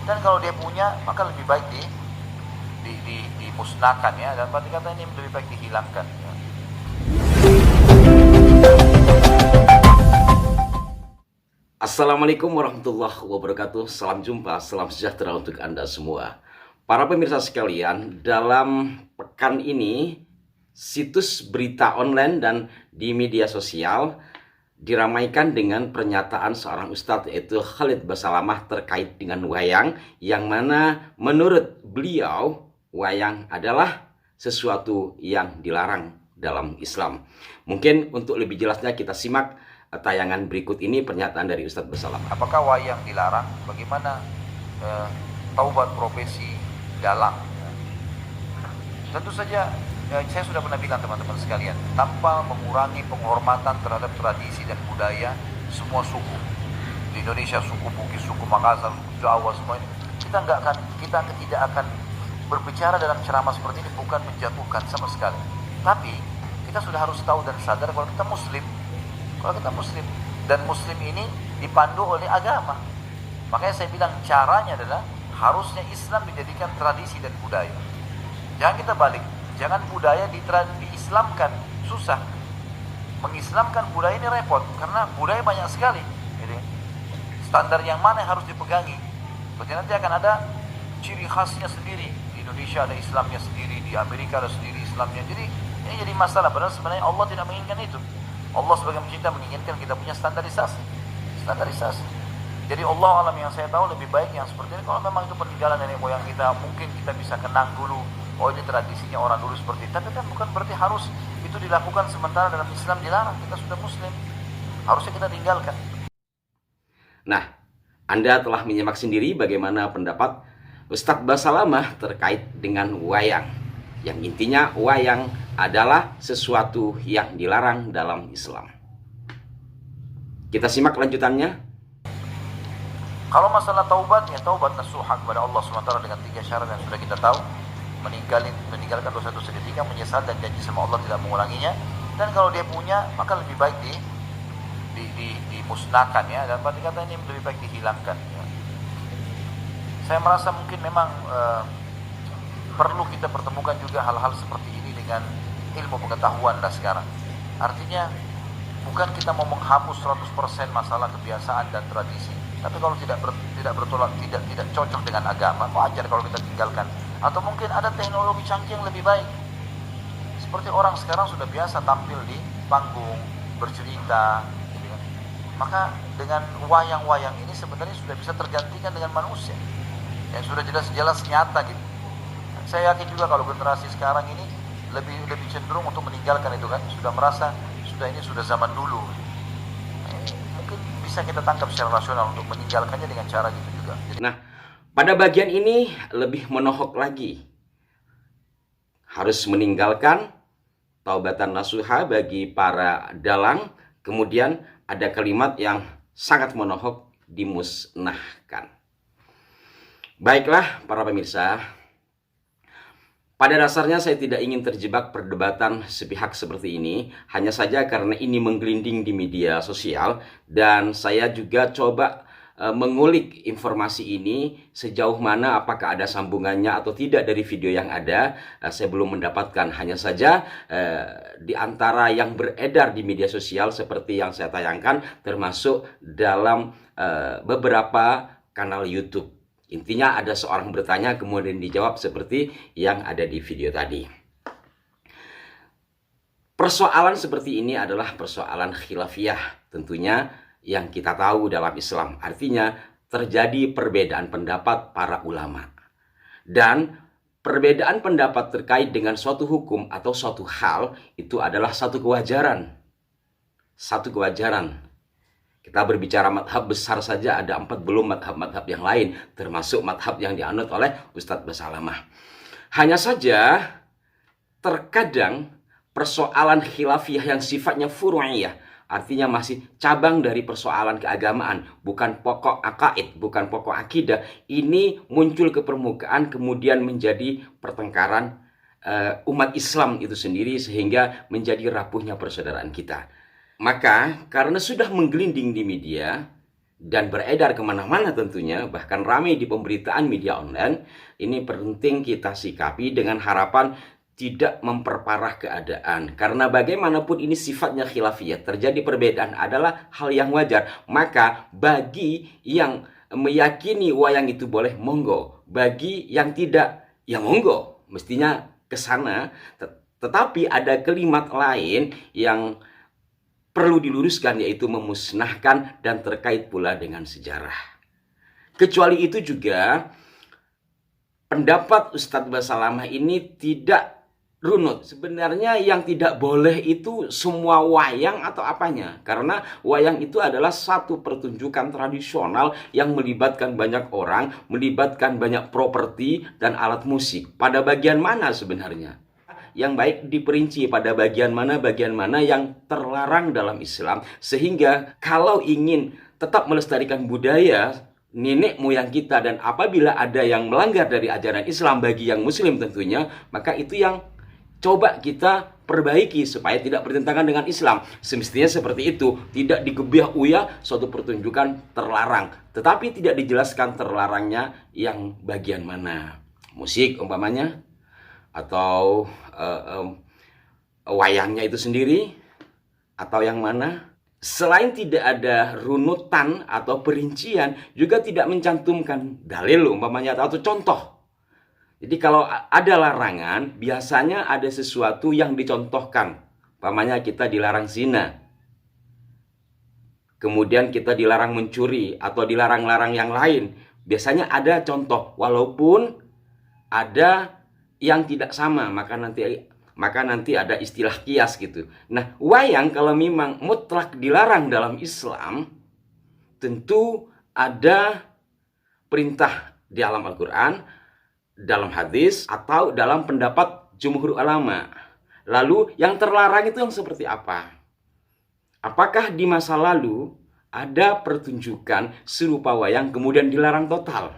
Dan kalau dia punya, maka lebih baik dimusnahkan ya. Dan berarti kata ini lebih baik dihilangkan ya. Assalamualaikum warahmatullahi wabarakatuh. Salam jumpa, salam sejahtera untuk Anda semua. Para pemirsa sekalian, dalam pekan ini situs berita online dan di media sosial diramaikan dengan pernyataan seorang ustadz, yaitu Khalid Basalamah, terkait dengan wayang, yang mana menurut beliau wayang adalah sesuatu yang dilarang dalam Islam. Mungkin untuk lebih jelasnya kita simak tayangan berikut ini, pernyataan dari Ustadz Basalamah. Apakah wayang dilarang? Bagaimana taubat profesi dalang? Tentu saja saya sudah pernah bilang teman-teman sekalian, tanpa mengurangi penghormatan terhadap tradisi dan budaya semua suku di Indonesia, suku Bugis, suku Makassar, suku Jawa, semua ini kita tidak akan berbicara dalam ceramah seperti ini bukan menjatuhkan sama sekali. Tapi kita sudah harus tahu dan sadar kalau kita Muslim. Kalau kita Muslim, dan Muslim ini dipandu oleh agama. Makanya saya bilang caranya adalah harusnya Islam dijadikan tradisi dan budaya. Jangan kita balik, jangan budaya diislamkan, susah. Mengislamkan budaya ini repot, karena budaya banyak sekali. Jadi, standar yang mana yang harus dipegangi? Berarti nanti akan ada ciri khasnya sendiri. Di Indonesia ada Islamnya sendiri, di Amerika ada sendiri Islamnya. Jadi ini jadi masalah, padahal sebenarnya Allah tidak menginginkan itu. Allah sebagai pencipta menginginkan kita punya standarisasi. Jadi Allah alam, yang saya tahu lebih baik yang seperti ini. Kalau memang itu peninggalan nenek moyang kita, mungkin kita bisa kenang dulu, oh ini tradisinya orang dulu seperti itu. Tapi kan bukan berarti harus itu dilakukan, sementara dalam Islam dilarang. Kita sudah Muslim, harusnya kita tinggalkan. Nah, Anda telah menyimak sendiri bagaimana pendapat Ustadz Basalamah terkait dengan wayang, yang intinya wayang adalah sesuatu yang dilarang dalam Islam. Kita simak lanjutannya. Kalau masalah taubat, ya taubat nasuha kepada Allah SWT dengan 3 syarat yang sudah kita tahu. Meninggalkan dosa-dosa ketiga, menyesal dan janji sama Allah tidak mengulanginya. Dan kalau dia punya, maka lebih baik dimusnahkan ya. Dan berarti kata ini lebih baik dihilangkan ya. Saya merasa mungkin memang perlu kita pertemukan juga hal-hal seperti ini dengan ilmu pengetahuan lah sekarang. Artinya bukan kita mau menghapus 100% masalah kebiasaan dan tradisi, tapi kalau tidak cocok dengan agama, wajar kalau kita tinggalkan. Atau mungkin ada teknologi canggih yang lebih baik. Seperti orang sekarang sudah biasa tampil di panggung, bercerita, gitu kan. Maka dengan wayang-wayang ini sebenarnya sudah bisa tergantikan dengan manusia yang sudah jelas-jelas nyata gitu. Saya yakin juga kalau generasi sekarang ini lebih cenderung untuk meninggalkan itu kan, sudah merasa ini sudah zaman dulu. Mungkin bisa kita tangkap secara rasional untuk meninggalkannya dengan cara gitu juga. Nah, pada bagian ini lebih menohok lagi. Harus meninggalkan taubatan nasuha bagi para dalang. Kemudian ada kalimat yang sangat menohok, dimusnahkan. Baiklah para pemirsa, pada dasarnya saya tidak ingin terjebak perdebatan sepihak seperti ini, hanya saja karena ini menggelinding di media sosial, dan saya juga coba mengulik informasi ini sejauh mana, apakah ada sambungannya atau tidak dari video yang ada. Saya belum mendapatkan, hanya saja di antara yang beredar di media sosial seperti yang saya tayangkan, termasuk dalam beberapa kanal YouTube. Intinya ada seorang bertanya kemudian dijawab seperti yang ada di video tadi. Persoalan seperti ini adalah persoalan khilafiyah tentunya yang kita tahu dalam Islam. Artinya terjadi perbedaan pendapat para ulama. Dan perbedaan pendapat terkait dengan suatu hukum atau suatu hal itu adalah satu kewajaran. Satu kewajaran. Kita berbicara madhab besar saja ada 4, belum madhab-madhab yang lain, termasuk madhab yang dianut oleh Ustadz Basalamah. Hanya saja terkadang persoalan khilafiyah yang sifatnya furu'iyah, artinya masih cabang dari persoalan keagamaan, bukan pokok akaid, bukan pokok akidah, ini muncul ke permukaan kemudian menjadi pertengkaran umat Islam itu sendiri, sehingga menjadi rapuhnya persaudaraan kita. Maka karena sudah menggelinding di media, dan beredar kemana-mana tentunya, bahkan ramai di pemberitaan media online, ini penting kita sikapi dengan harapan tidak memperparah keadaan. Karena bagaimanapun ini sifatnya khilafiyah, terjadi perbedaan adalah hal yang wajar. Maka bagi yang meyakini wayang itu boleh, monggo. Bagi yang tidak, ya monggo. Mestinya ke sana. Tetapi ada kalimat lain yang perlu diluruskan, yaitu memusnahkan dan terkait pula dengan sejarah. Kecuali itu juga pendapat Ustadz Basalamah ini tidak runut. Sebenarnya yang tidak boleh itu semua wayang atau apanya. Karena wayang itu adalah satu pertunjukan tradisional yang melibatkan banyak orang, melibatkan banyak properti dan alat musik. Pada bagian mana sebenarnya? Yang baik diperinci pada bagian mana yang terlarang dalam Islam. Sehingga kalau ingin tetap melestarikan budaya nenek moyang kita, dan apabila ada yang melanggar dari ajaran Islam bagi yang muslim tentunya, maka itu yang coba kita perbaiki supaya tidak bertentangan dengan Islam. Semestinya seperti itu, tidak digebiah-uyah suatu pertunjukan terlarang. Tetapi tidak dijelaskan terlarangnya yang bagian mana. Musik umpamanya, atau wayangnya itu sendiri, atau yang mana. Selain tidak ada runutan atau perincian, juga tidak mencantumkan dalil umpamanya atau contoh. Jadi kalau ada larangan, biasanya ada sesuatu yang dicontohkan. Umpamanya kita dilarang zina, kemudian kita dilarang mencuri, atau dilarang-larang yang lain. Biasanya ada contoh, walaupun ada yang tidak sama, maka nanti ada istilah kias gitu. Nah, wayang kalau memang mutlak dilarang dalam Islam, tentu ada perintah di dalam Al-Quran, dalam hadis, atau dalam pendapat jumhur ulama. Lalu yang terlarang itu yang seperti apa? Apakah di masa lalu ada pertunjukan serupa wayang kemudian dilarang total?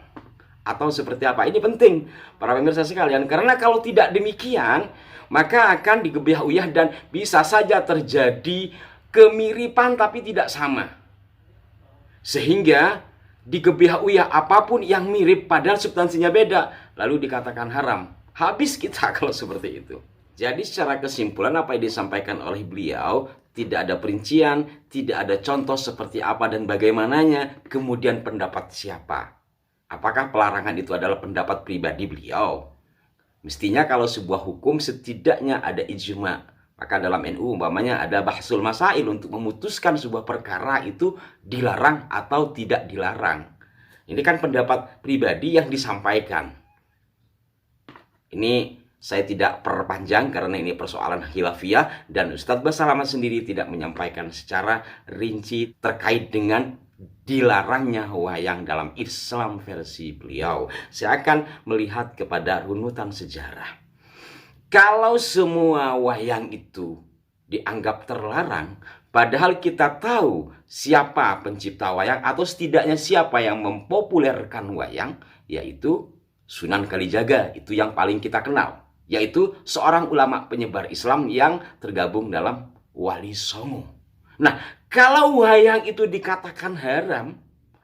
Atau seperti apa? Ini penting para pemirsa sekalian, karena kalau tidak demikian maka akan digebiah-uyah dan bisa saja terjadi kemiripan tapi tidak sama. Sehingga digebiah-uyah apapun yang mirip padahal substansinya beda, lalu dikatakan haram. Habis kita kalau seperti itu. Jadi secara kesimpulan apa yang disampaikan oleh beliau, tidak ada perincian, tidak ada contoh seperti apa dan bagaimananya, kemudian pendapat siapa. Apakah pelarangan itu adalah pendapat pribadi beliau? Mestinya kalau sebuah hukum setidaknya ada ijma. Maka dalam NU umpamanya ada bahsul masail untuk memutuskan sebuah perkara itu dilarang atau tidak dilarang. Ini kan pendapat pribadi yang disampaikan. Ini saya tidak perpanjang karena ini persoalan khilafiyah, dan Ustadz Basalamah sendiri tidak menyampaikan secara rinci terkait dengan dilarangnya wayang dalam Islam versi beliau. Saya akan melihat kepada runutan sejarah. Kalau semua wayang itu dianggap terlarang, padahal kita tahu siapa pencipta wayang atau setidaknya siapa yang mempopulerkan wayang, yaitu Sunan Kalijaga. Itu yang paling kita kenal, yaitu seorang ulama penyebar Islam yang tergabung dalam Wali Songo. Nah, kalau wayang itu dikatakan haram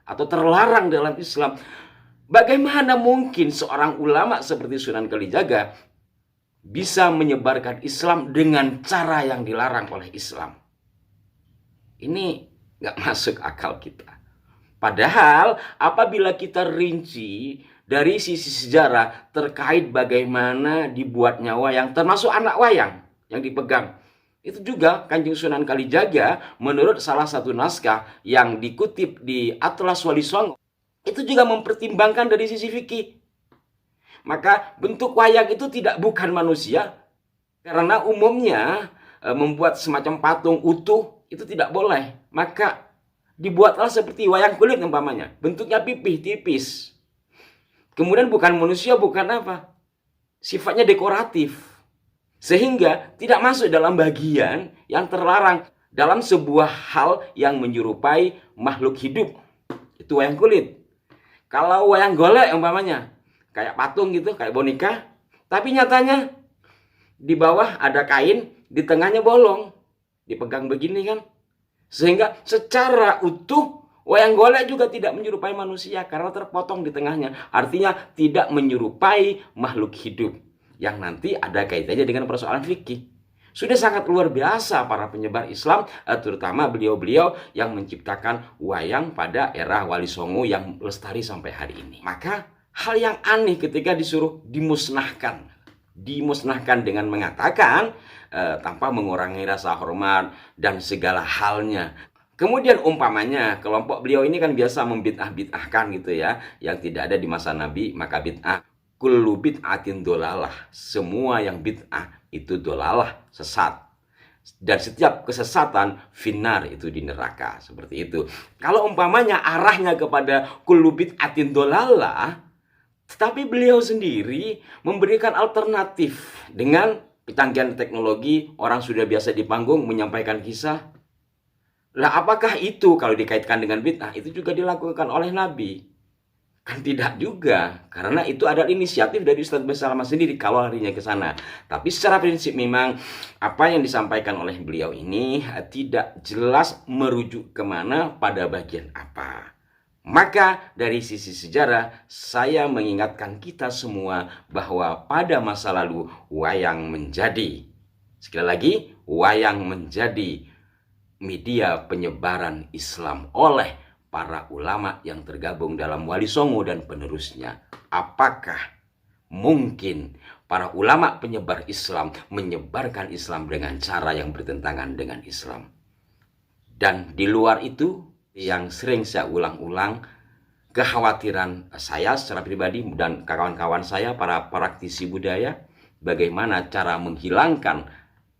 atau terlarang dalam Islam, bagaimana mungkin seorang ulama seperti Sunan Kalijaga bisa menyebarkan Islam dengan cara yang dilarang oleh Islam? Ini nggak masuk akal kita. Padahal apabila kita rinci dari sisi sejarah terkait bagaimana dibuatnya wayang, termasuk anak wayang yang dipegang, itu juga Kanjeng Sunan Kalijaga menurut salah satu naskah yang dikutip di Atlas Wali Songo, itu juga mempertimbangkan dari sisi fikih. Maka bentuk wayang itu bukan manusia, karena umumnya membuat semacam patung utuh itu tidak boleh. Maka dibuatlah seperti wayang kulit umpamanya, bentuknya pipih tipis. Kemudian bukan manusia, bukan apa, sifatnya dekoratif. Sehingga tidak masuk dalam bagian yang terlarang dalam sebuah hal yang menyerupai makhluk hidup. Itu wayang kulit. Kalau wayang golek umpamanya, kayak patung gitu, kayak boneka, tapi nyatanya di bawah ada kain, di tengahnya bolong, dipegang begini kan. Sehingga secara utuh Wayang golek juga tidak menyerupai manusia karena terpotong di tengahnya. Artinya tidak menyerupai makhluk hidup yang nanti ada kaitannya dengan persoalan fikih. Sudah sangat luar biasa para penyebar Islam, terutama beliau-beliau yang menciptakan wayang pada era Wali Songo yang lestari sampai hari ini. Maka hal yang aneh ketika disuruh dimusnahkan. Dimusnahkan dengan mengatakan tanpa mengurangi rasa hormat dan segala halnya. Kemudian umpamanya kelompok beliau ini kan biasa membid'ah-bid'ahkan gitu ya, yang tidak ada di masa Nabi, maka bid'ah. Kullu bid'atin dolalah. Semua yang bid'ah itu dolalah, sesat. Dan setiap kesesatan finnar, itu di neraka. Seperti itu. Kalau umpamanya arahnya kepada kullu bid'atin dolalah, tetapi beliau sendiri memberikan alternatif dengan kecanggihan teknologi, orang sudah biasa di panggung menyampaikan kisah. Lah apakah itu kalau dikaitkan dengan bid'ah itu juga dilakukan oleh Nabi? Kan tidak juga, karena itu adalah inisiatif dari Ustadz Basalamah sendiri kalau larinya ke sana. Tapi secara prinsip memang apa yang disampaikan oleh beliau ini tidak jelas merujuk kemana pada bagian apa. Maka dari sisi sejarah saya mengingatkan kita semua bahwa pada masa lalu wayang menjadi, sekali lagi, wayang menjadi media penyebaran Islam oleh para ulama yang tergabung dalam Wali Songo dan penerusnya. Apakah mungkin para ulama penyebar Islam menyebarkan Islam dengan cara yang bertentangan dengan Islam? Dan di luar itu, yang sering saya ulang-ulang, kekhawatiran saya secara pribadi dan kawan-kawan saya, para praktisi budaya, bagaimana cara menghilangkan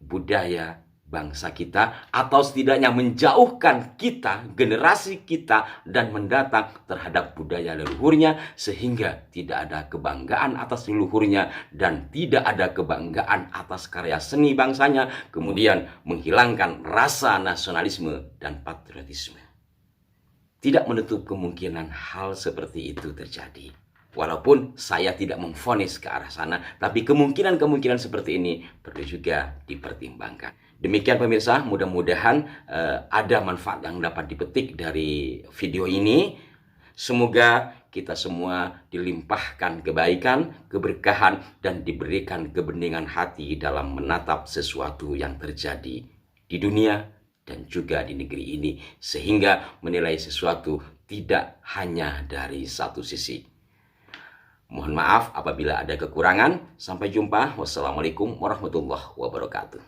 budaya bangsa kita, atau setidaknya menjauhkan kita, generasi kita dan mendatang terhadap budaya leluhurnya, sehingga tidak ada kebanggaan atas leluhurnya dan tidak ada kebanggaan atas karya seni bangsanya, kemudian menghilangkan rasa nasionalisme dan patriotisme. Tidak menutup kemungkinan hal seperti itu terjadi. Walaupun saya tidak memvonis ke arah sana, tapi kemungkinan-kemungkinan seperti ini perlu juga dipertimbangkan. Demikian pemirsa, mudah-mudahan ada manfaat yang dapat dipetik dari video ini. Semoga kita semua dilimpahkan kebaikan, keberkahan, dan diberikan kebeningan hati dalam menatap sesuatu yang terjadi di dunia dan juga di negeri ini, sehingga menilai sesuatu tidak hanya dari satu sisi. Mohon maaf apabila ada kekurangan. Sampai jumpa. Wassalamualaikum warahmatullahi wabarakatuh.